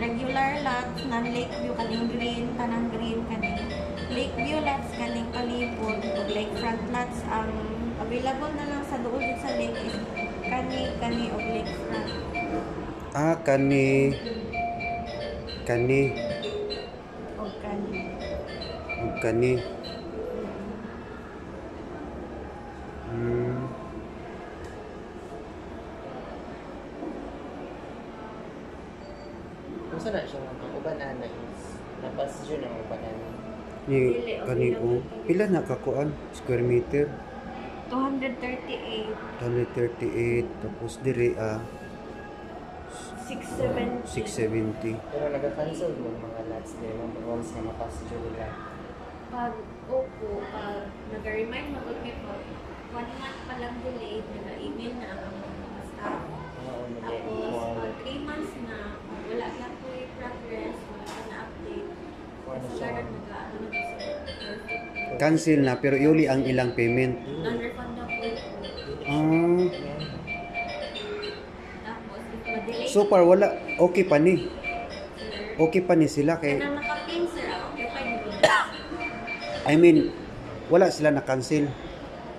regular lots, non-Lakeview, kaning green, tanang green, kaning Lakeview lots, kaning palibot, ug lakefront lots. Ang available na lang sa duol dito sa lake is kani og lakefront. Kani. Og kani. Kung saan na siya ang ubanan na is napasyon ang ubanan. Ni kani o pila na kakuan square meter? 238. 238 tapos dire 670. Pero nag-cancel mo mga lots din mo once na napasyon nila. Pag nag-remind mo ko 1 month pa lang delayed, nag-email na ang mga staff. Tapos, pag 3 months na, wala na po yung progress, wala ka na update. Sila na nag-ano na sa cancel na pero iuli ang ilang payment. non-refund na po. Tapos, if ma-delay, So far wala okay pa ni. Okay pa ni sila kay na naka-pin, sir, okay pa yun. I mean wala sila na cancel.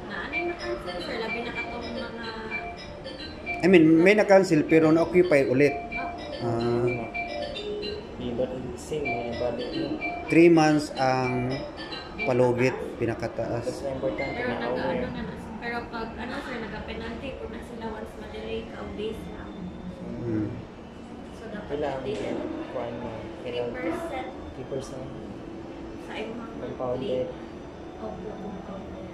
Na ano yung na-cancel, sir? Labi na katong mga... I mean may na cancel pero na occupy ulit. But same na balik mo. 3 months ang palugit pinakataas. Mas importante Pero na nag-ano aware. na, pero pag ano, sir, nagka-penalty kung na sila once ma-delay ka o days lang. So, dapat Kailangan updated. kuhan mo. 3% 3%. sa imong Compounded. Opo, compounded.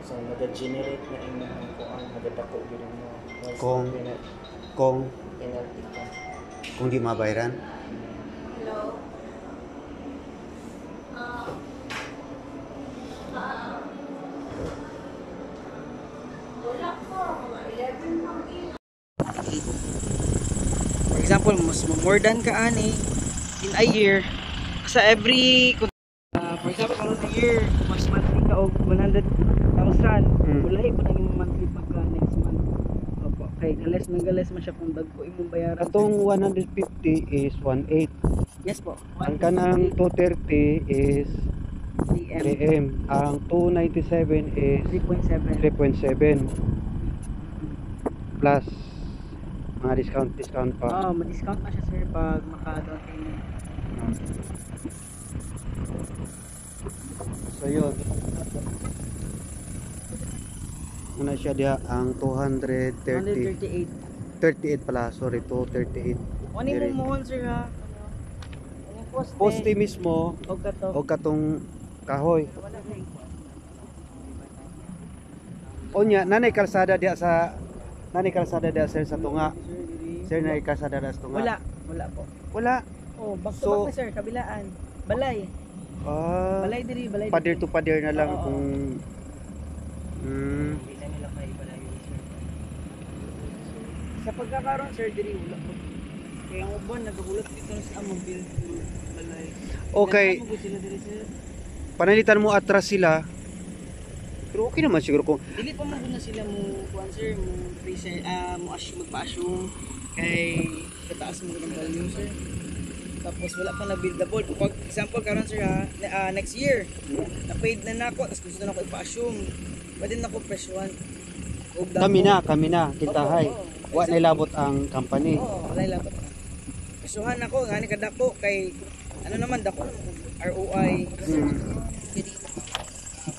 So, nag-generate na yung kuhan. Nag-dako din mo. Kung Penalty ka. kung di mabayaran. Hello? Wala ko, mga 11 pang For example, mas more than ka ani in a year sa every for example karon a year mas monthly ka og 100,000 wala po nang imong monthly pagka next month. Opo, kay galas man siya kung dagko imong bayaran. Atong 150 is 1.8. Yes po. Ang kanang 230 is 3M. Ang 297 is 3.7. 3.7 plus mga discount pa. Ma-discount na siya sir pag maka-down payment. So yun. Una siya diha ang 230 138. 38 pala, sorry, 238. Ano mo mohon sir ha? Poste mismo og kato. o katong kahoy. Onya, nanay kalsada diha sa sir sa tunga. Sir, nanay kalsada diha sa tunga. Wala po. Wala. Oh, back to So, back na sir, kabilaan. Balay. Balay diri, balay. pader to pader na lang Oo. kung Hindi na nila kay balay sir. Sa pagkakaroon sir diri wala po. Kaya ang uban nagabulot dito sa among build balay. okay, Daghan mo sila diri sir. panalitan mo atras sila. Pero okay naman siguro kung Dili pa man na sila mo kuan sir, mo present mo assume magpa-assume kay kataas mo ng value sir. Tapos wala pa na buildable. Pag example karon sir next year na paid na nako tapos gusto na ko ipa-assume. Pwede na ko presyohan. kami na kintahay. Wa nilabot ang company. Oo, wala labot. Presyohan ako ngani kadako kay ano naman dako ROI.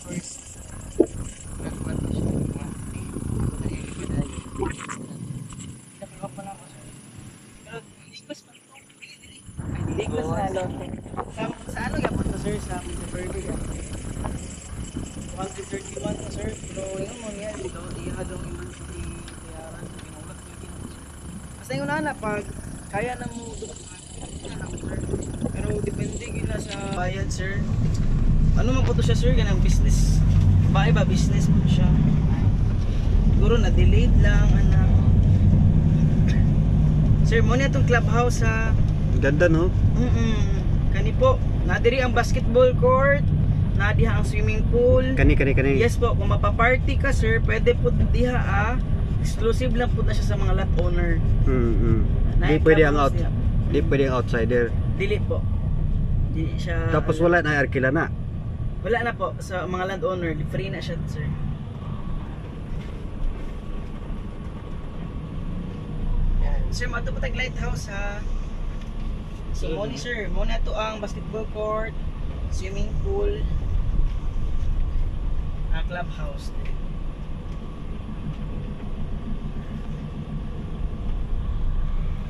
First Ligos na lote. Sa ano yapon to sir sa Municipality yan? 131 na sir. Pero yun mo niya, ikaw ihadong iman sa bayaran. Pinulat mo yun. Basta yung una pag kaya na mo sir. Pero depende gina sa bayad sir. Ano man po to siya sir? Ganang business. Ba business mo siya. Siguro na delayed lang anak. Sir, mo niya itong clubhouse ha. Ganda no? Kani po, nadiri ang basketball court, nadiha ang swimming pool. Kani. Yes po, kung mapaparty ka sir, pwede po diha exclusive lang po na siya sa mga lot owner. Di pwede ang di pwede ang outsider. Dili po. Di siya Tapos wala na arkila na. Wala na po sa mga landowner, free na siya, sir. Yan. Sir, mato po tag lighthouse ha. So moni sir, muna to ang basketball court, swimming pool, clubhouse.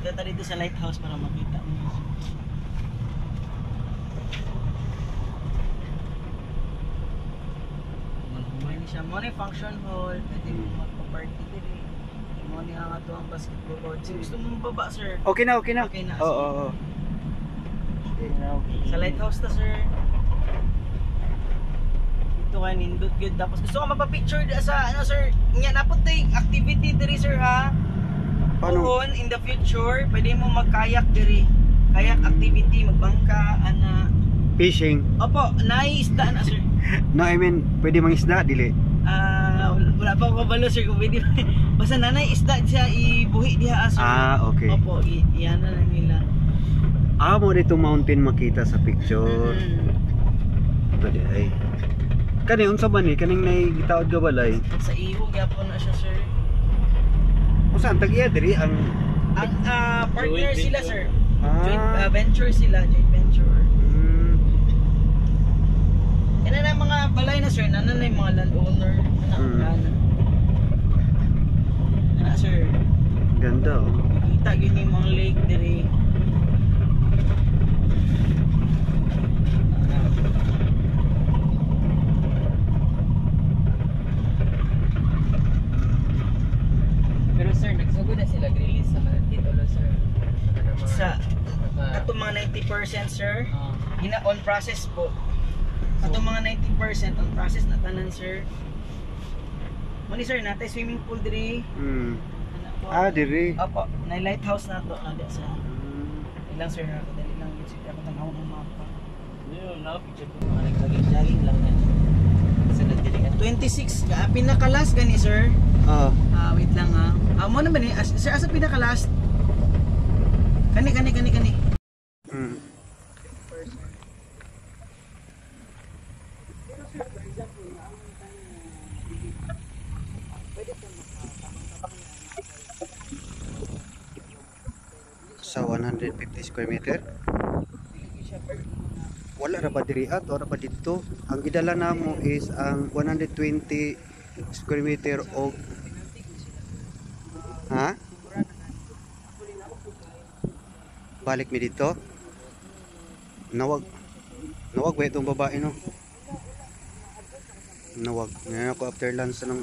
Dito dito sa lighthouse para makita mo. Siya mo ni function hall, pwede mo magpa-party diri. Mo ni ang ato ang basketball court. So, gusto mo baba, sir? Okay na, okay na. Okay na. Oo. Sa lighthouse ta, sir. Dito kayo nindot good. Tapos gusto ko mapapicture sa ano, sir? Nga napuntay activity diri, sir, ha? Paano? In the future, pwede mo magkayak diri. Kayak activity, magbangka, ana. Fishing. Opo, naiisda na, sir. No, I mean, pwede mangisda dili. Wala pa ako kabalo, sir, kung pwede. Basta nanay isda siya ibuhi diha, sir. Okay. Opo, iyan na lang nila. Mo dito mountain makita sa picture. Pwede ay. Kani unsa man ni kaning nay gitaod ga balay? Sa iho gyapon na siya, sir. Usan tagiya diri ang Partner sila, sir. Ah. Joint venture sila, joint venture. Yan na mga balay na, sir. Nanan na yung mga landowner. Ano, sir. Ganda oh. Kita yun yung mga lake diri. Pero sir, nagsugod na sila release sa mga titulo, sir. Sa ato mga 90%, sir. On process po. Ato mga 90% on process na tanan, sir. Muni, sir, natay swimming pool diri. Diri. Opo, na lighthouse na to na sa ilang, sir, na dali lang yun, sir. Ako tanawon ang mapa. Yun, picture ko mga nagkaging-jaging lang yan. Kasi nagdilingan. 26, pinakalas gani, sir. Wait lang ha. Mo na ba ni? Sir, asa pinakalas? Kani. Sa 150 square meter. Wala ra ba diri at ora pa dito. Ang gidala namo is ang 120 square meter og balik mi dito. Nawag ba itong babae, no? Nawag. Ngayon ako after lunch lang.